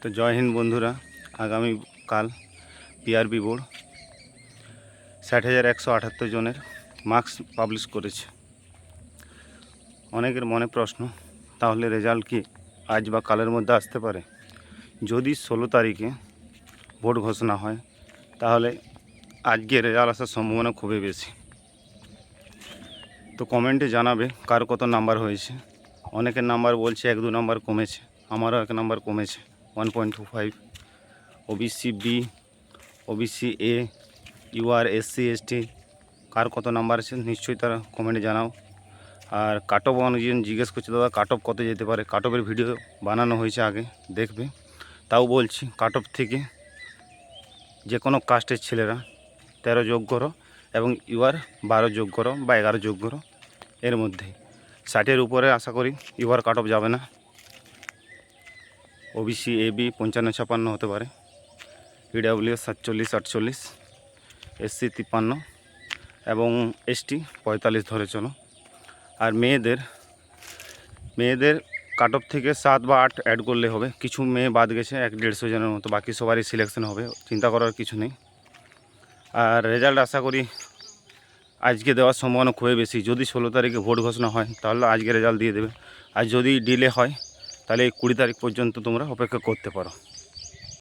তো জয় হিন্দ বন্ধুরা, আগামী কাল পিআরবি বোর্ড 60,178 জনের মার্কস পাবলিশ করেছে। অনেকের মনে প্রশ্ন, তাহলে রেজাল্ট কি আজ বা কালের মধ্যে আসতে পারে? যদি 16 তারিখে ভোট ঘোষণা হয় তাহলে আজকে রেজাল্ট আসার সম্ভাবনা খুবই বেশি। তো কমেন্টে জানাবে কার কত নাম্বার হয়েছে। অনেকের নাম্বার বলছে 1-2 নাম্বার কমেছে, আমারও 1 নাম্বার কমেছে 1.25। OBC B, OBC A, UR, SC ST কার কত নাম্বার আছে নিশ্চয়ই তারা কমেন্টে জানাও। আর কাট অফ অনেকজন জিজ্ঞেস করছে, দাদা কাট অফ কত যেতে পারে? কাট অফের ভিডিও বানানো হয়েছে, আগে দেখবে। তাও বলছি, কাট অফ থেকে যে কোনো কাস্টের ছেলেরা 13 যোগ করো এবং ইউআর 12 যোগ করো বা 11 যোগ করো, এর মধ্যে 60-এর উপরে আশা করি ইউআর কাট অফ যাবে না। ওবিসি এবি 55-56 হতে পারে, ইডাব্লিউএস 47-48, এসসি 53 এবং এসটি 45 ধরে চলো। আর মেয়েদের কাট অফ থেকে 7 বা 8 অ্যাড করলে হবে। কিছু মেয়ে বাদ গেছে 150 জনের মতো, বাকি সবারই সিলেকশন হবে, চিন্তা করার কিছু নেই। আর রেজাল্ট আশা করি আজকে দেওয়ার সম্ভাবনা খুবই বেশি। যদি 16 তারিখে ভোট ঘোষণা হয় তাহলে আজকে রেজাল্ট দিয়ে দেবে। আর যদি ডিলে হয় তাহলে 20 তারিখ পর্যন্ত তোমরা অপেক্ষা করতে পারো।